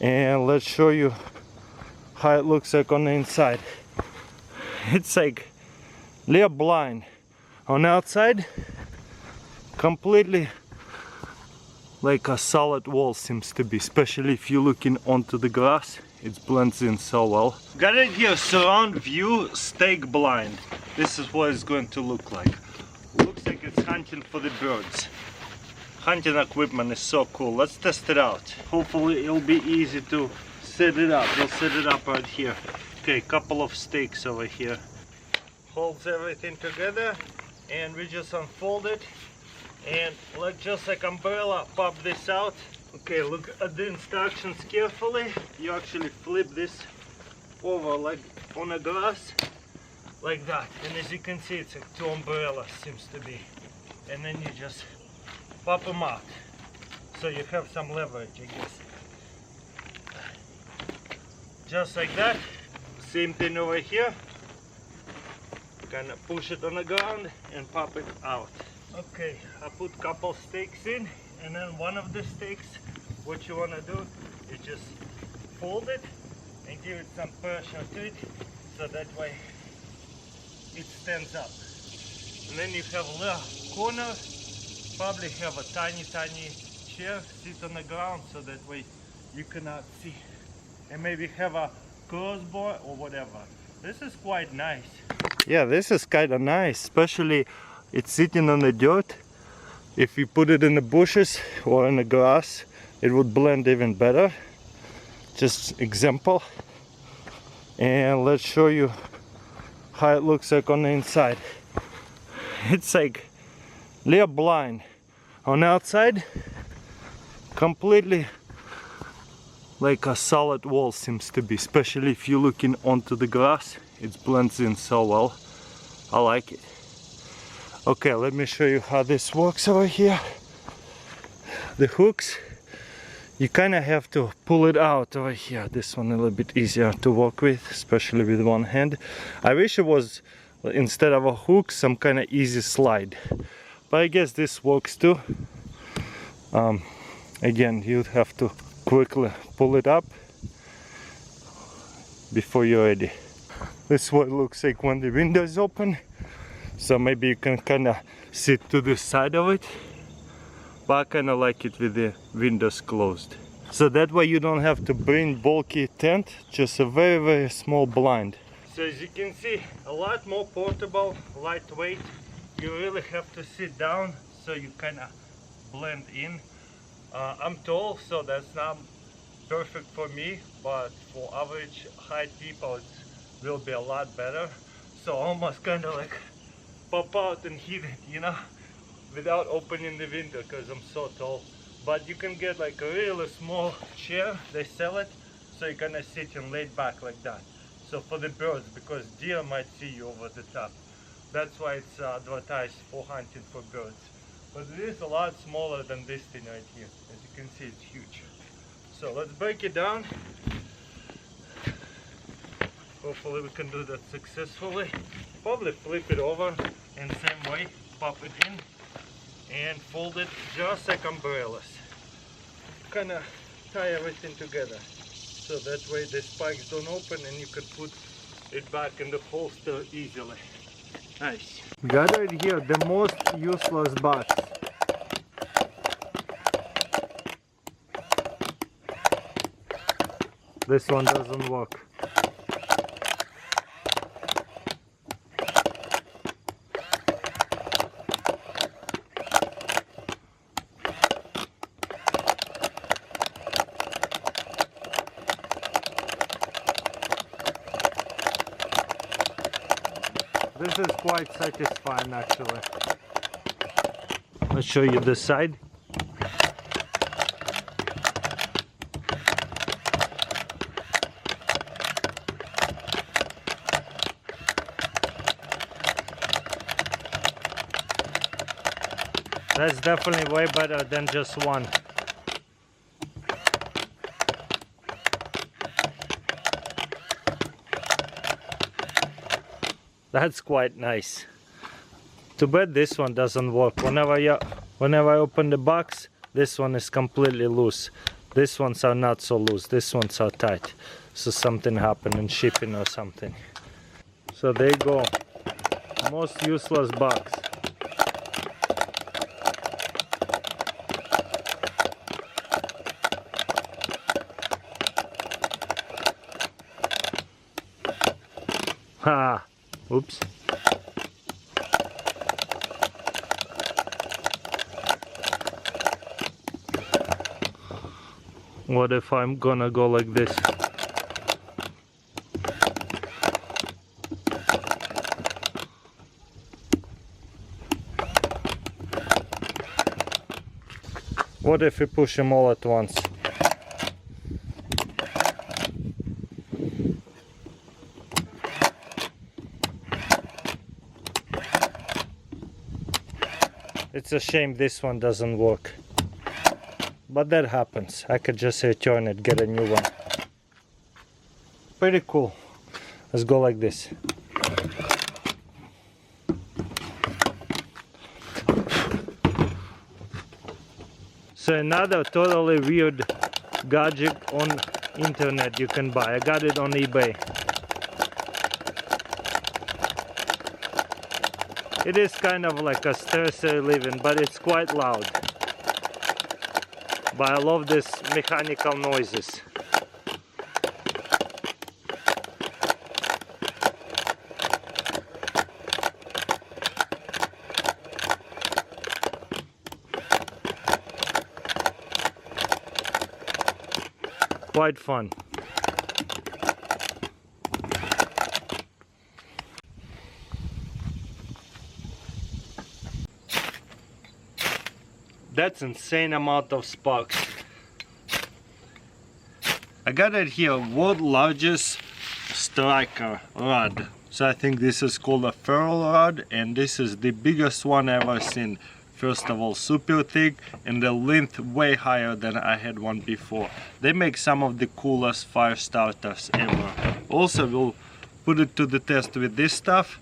and let's show you how it looks like on the inside. It's like they're blind on the outside, completely like a solid wall seems to be, especially if you're looking onto the glass. It blends in so well. Got it here, surround view stake blind. This is what it's going to look like. Looks like it's hunting for the birds. Hunting equipment is so cool. Let's test it out. Hopefully it'll be easy to set it up. We'll set it up right here. Okay, couple of stakes over here. Holds everything together, and we just unfold it, and like just like umbrella, pop this out. Okay, look at the instructions carefully. You actually flip this over like on a glass, like that. And as you can see, it's like two umbrellas seems to be. And then you just pop them out. So you have some leverage, I guess. Just like that. Same thing over here. Kind of push it on the ground and pop it out. Okay, I put a couple stakes in, and then one of the stakes, what you want to do is just fold it and give it some pressure to it, so that way it stands up. And then you have a little corner, probably have a tiny chair sit on the ground, so that way you cannot see. And maybe have a crossbar or whatever. This is quite nice. Yeah, this is kind of nice, especially it's sitting on the dirt. If you put it in the bushes or in the grass, it would blend even better. Just example. And let's show you how it looks like on the inside. It's like they're blind on the outside, completely like a solid wall seems to be, especially if you're looking onto the grass. It blends in so well. I like it. Okay, let me show you how this works over here. The hooks, you kind of have to pull it out over here. This one a little bit easier to work with, especially with one hand. I wish it was, instead of a hook, some kind of easy slide. But I guess this works too. Again, you'd have to quickly pull it up before you're ready. This is what it looks like when the window is open. So maybe you can kind of sit to the side of it, but I kind of like it with the windows closed. So that way you don't have to bring bulky tent, just a very small blind. So as you can see, a lot more portable, lightweight. You really have to sit down so you kind of blend in. I'm tall, so that's not perfect for me, but for average height people it will be a lot better. So almost kind of like pop out and hit it, you know, without opening the window because I'm so tall. But you can get like a really small chair, they sell it, so you're gonna sit and lay back like that. So for the birds, because deer might see you over the top. That's why it's advertised for hunting for birds. But it is a lot smaller than this thing right here. As you can see, it's huge. So let's break it down. Hopefully we can do that successfully. Probably flip it over in the same way, pop it in and fold it just like umbrellas. Kind of tie everything together so that way the spikes don't open and you can put it back in the holster easily. Nice. Got right here the most useless box. This one doesn't work. This is quite satisfying actually. Let's show you this side. That's definitely way better than just one. That's quite nice. Too bad this one doesn't work. Whenever I open the box, this one is completely loose. These ones are not so loose, these ones are tight. So something happened in shipping or something. So there you go. Most useless box. Ha! Oops. What if I'm gonna go like this? What if we push them all at once? It's a shame this one doesn't work. But that happens. I could just return it, get a new one. Pretty cool. Let's go like this. So another totally weird gadget on internet you can buy. I got it on eBay. It is kind of like a staircase living, but it's quite loud. But I love these mechanical noises. Quite fun. That's insane amount of sparks. I got it here, world largest striker rod. So I think this is called a ferrule rod, and this is the biggest one I've ever seen. First of all, super thick, and the length way higher than I had one before. They make some of the coolest fire starters ever. Also, we'll put it to the test with this stuff.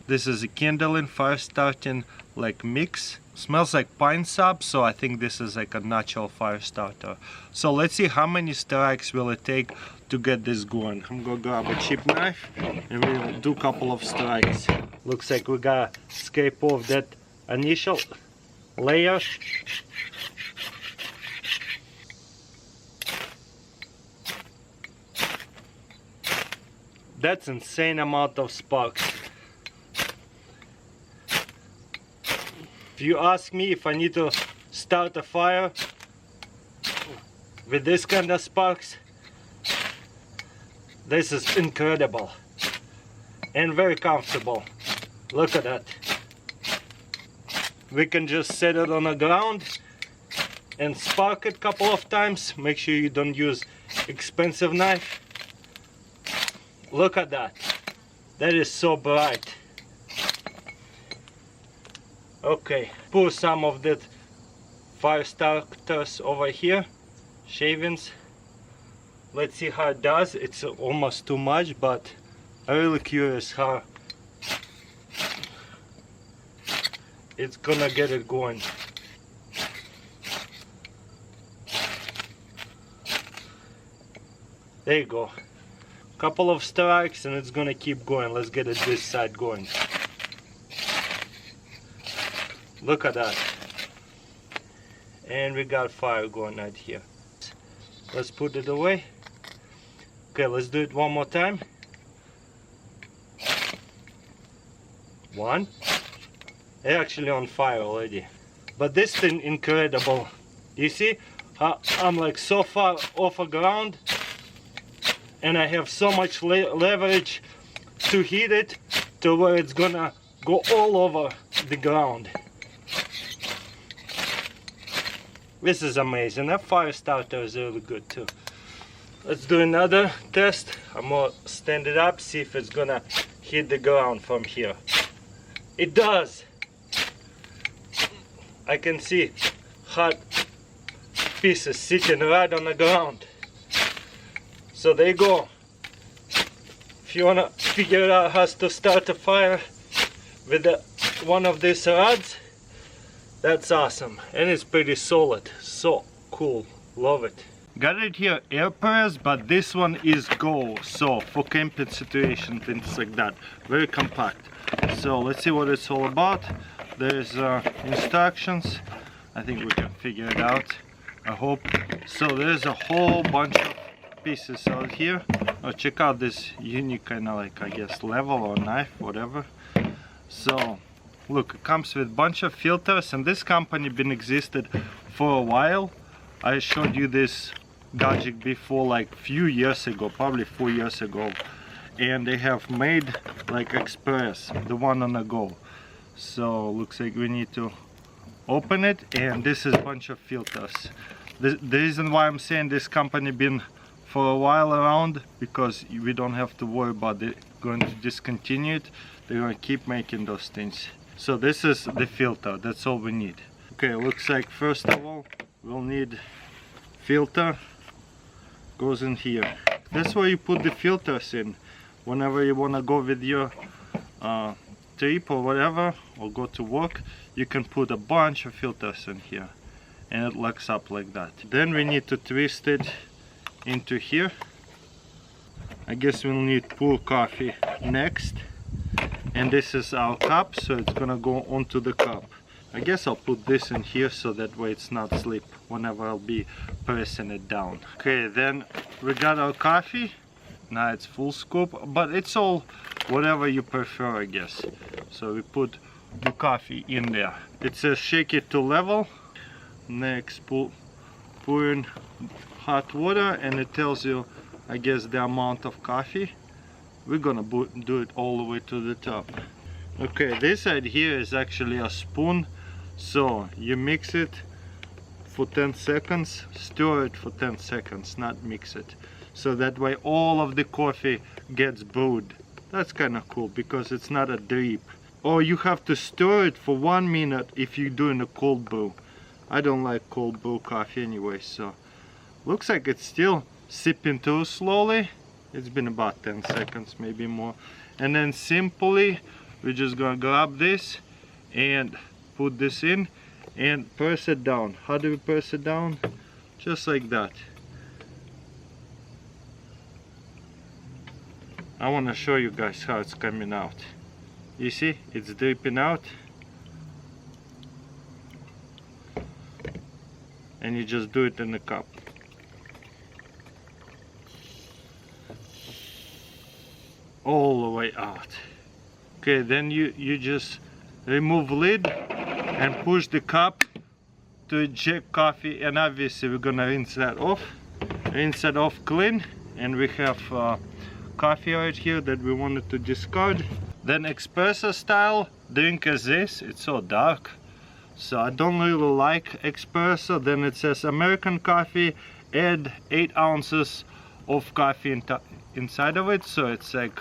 This is a kindling fire starting like mix. Smells like pine sap, so I think this is like a natural fire starter. So let's see how many strikes will it take to get this going. I'm gonna grab a cheap knife and we'll do a couple of strikes. Looks like we gotta scrape off that initial layer. That's insane amount of sparks. If you ask me if I need to start a fire with this kind of sparks, this is incredible and very comfortable. Look at that. We can just set it on the ground and spark it a couple of times. Make sure you don't use expensive knife. Look at that. That is so bright. Okay, pour some of that fire starters over here, shavings. Let's see how it does. It's almost too much, but I'm really curious how it's gonna get it going. There you go. Couple of strikes and it's gonna keep going. Let's get it this side going. Look at that. And we got fire going right here. Let's put it away. Okay, let's do it one more time. One. It's actually on fire already. But this thing incredible. You see how I'm like so far off the ground and I have so much leverage to heat it to where it's gonna go all over the ground. This is amazing. That fire starter is really good too. Let's do another test. I'm gonna stand it up, see if it's gonna hit the ground from here. It does. I can see hot pieces sitting right on the ground. So there you go. If you wanna figure out how to start a fire with one of these rods, that's awesome, and it's pretty solid. So cool. Love it. Got it here AirPress, but this one is Go, so for camping situation, things like that. Very compact. So let's see what it's all about. There's instructions. I think we can figure it out, I hope. So there's a whole bunch of pieces out here. Oh, check out this unique kind of like, I guess, level or knife, whatever. So look, it comes with a bunch of filters, and this company been existed for a while. I showed you this gadget before, like few years ago, probably 4 years ago, and they have made like Express, the one on the Go. So looks like we need to open it, and this is a bunch of filters. The reason why I'm saying this company been for a while around, because we don't have to worry about it going to discontinue it. They're going to keep making those things. So this is the filter, that's all we need. Okay, looks like first of all we'll need filter. Goes in here. That's where you put the filters in whenever you want to go with your trip or whatever, or go to work. You can put a bunch of filters in here, and it locks up like that. Then we need to twist it into here. I guess we'll need pour coffee next, and this is our cup, so it's gonna go onto the cup. I guess I'll put this in here so that way it's not slip whenever I'll be pressing it down. Okay, then we got our coffee. Now it's full scoop, but it's all whatever you prefer, I guess. So we put the coffee in there. It says shake it to level. Next, pour in hot water, and it tells you, I guess, the amount of coffee. We're gonna do it all the way to the top. Okay, this side here is actually a spoon. So you mix it for 10 seconds, stir it for 10 seconds, not mix it. So that way all of the coffee gets brewed. That's kind of cool because it's not a drip. Or you have to stir it for 1 minute if you're doing a cold brew. I don't like cold brew coffee anyway, so looks like it's still sipping through slowly. It's been about 10 seconds, maybe more. And then simply we're just gonna grab this and put this in and press it down. How do we press it down? Just like that. I want to show you guys how it's coming out. You see, it's dripping out, and you just do it in the cup. All the way out. Okay, then you just remove lid and push the cup to eject coffee, and obviously we're gonna rinse that off. Rinse it off clean, and we have coffee right here that we wanted to discard. Then espresso style drink is this. It's so dark, so I don't really like espresso. Then it says American coffee, add 8 ounces of coffee inside of it, so it's like,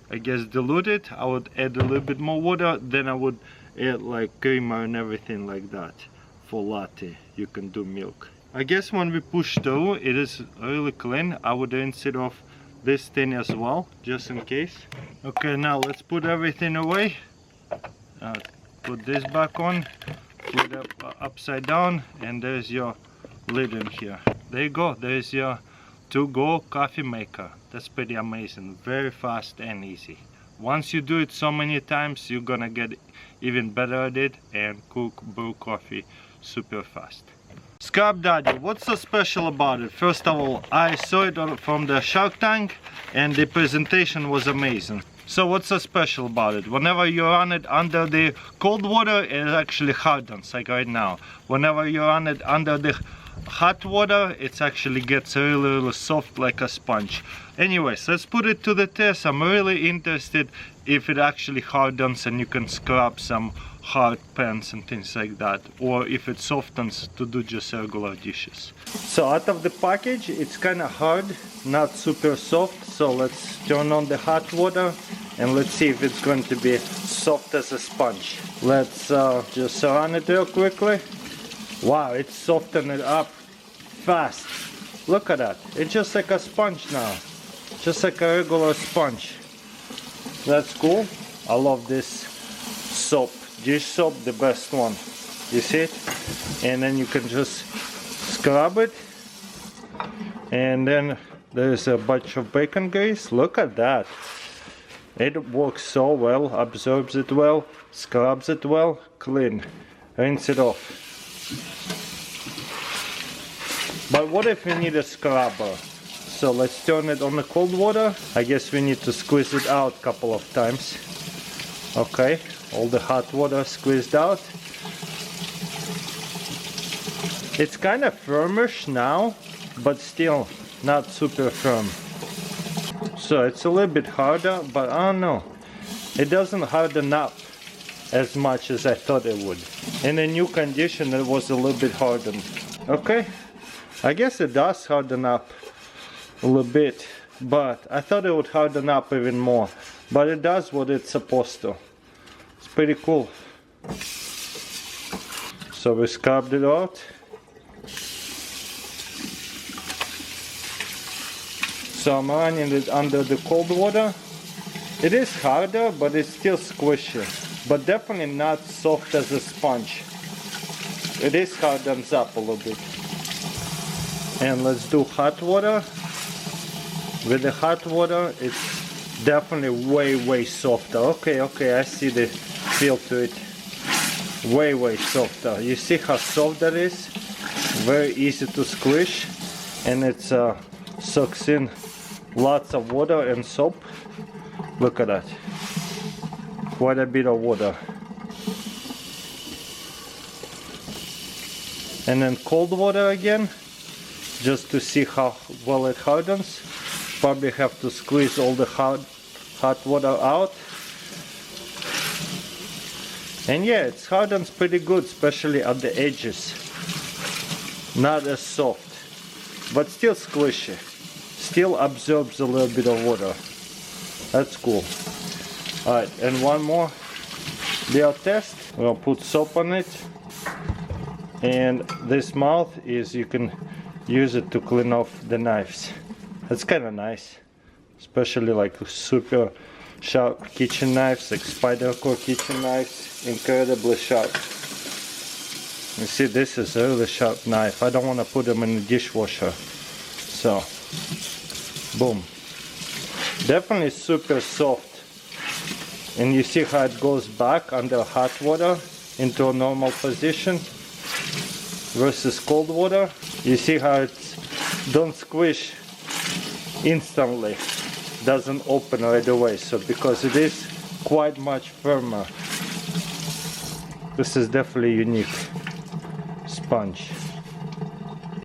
I guess, diluted. I would add a little bit more water, then I would add like creamer and everything like that. For latte you can do milk. I guess when we push through, it is really clean. I would rinse it off this thing as well, just in case. Okay, now let's put everything away. Put this back on, put it upside down, and there's your lid in here. There you go, there's your to-go coffee maker. That's pretty amazing, very fast and easy. Once you do it so many times, you're gonna get even better at it and brew coffee super fast. Scrap Daddy, what's so special about it? First of all, I saw it from the Shark Tank and the presentation was amazing. So what's so special about it? Whenever you run it under the cold water, it actually hardens, like right now. Whenever you run it under the hot water, it actually gets really soft like a sponge. Anyways, let's put it to the test. I'm really interested if it actually hardens and you can scrub some hard pans and things like that, or if it softens to do just regular dishes. So out of the package, it's kind of hard, not super soft. So let's turn on the hot water and let's see if it's going to be soft as a sponge. Let's just run it real quickly. Wow, it's softened it up fast. Look at that, it's just like a sponge now, just like a regular sponge. That's cool. I love this soap, dish soap, the best one. You see it? And then you can just scrub it And then there's a bunch of bacon grease. Look at that. It works so well, absorbs it well, scrubs it well, clean. Rinse it off. But what if we need a scrubber? So let's turn it on the cold water. I guess we need to squeeze it out a couple of times. Okay, all the hot water squeezed out. It's kind of firmish now, but still not super firm. So it's a little bit harder, but I don't know. It doesn't harden up as much as I thought it would. In a new condition it was a little bit hardened. Okay, I guess it does harden up a little bit, but I thought it would harden up even more. But it does what it's supposed to. It's pretty cool. So we scrubbed it out. So I'm running it under the cold water. It is harder, but it's still squishy. But definitely not soft as a sponge. It is hardens up a little bit. And let's do hot water. With the hot water, it's definitely way softer. Okay, I see the feel to it. Way softer. You see how soft that is? Very easy to squish. And it's sucks in lots of water and soap. Look at that. Quite a bit of water. And then cold water again, just to see how well it hardens. Probably have to squeeze all the hot water out. And yeah, it hardens pretty good, especially at the edges. Not as soft, but still squishy. Still absorbs a little bit of water. That's cool. Alright, and one more little test. We'll put soap on it. And this mouth is, you can use it to clean off the knives. That's kind of nice. Especially like super sharp kitchen knives, like Spyderco kitchen knives. Incredibly sharp. You see, this is a really sharp knife. I don't want to put them in the dishwasher. So, boom. Definitely super soft. And you see how it goes back under hot water into a normal position versus cold water. You see how it's don't squish instantly, doesn't open right away. So because it is quite much firmer. This is definitely unique sponge.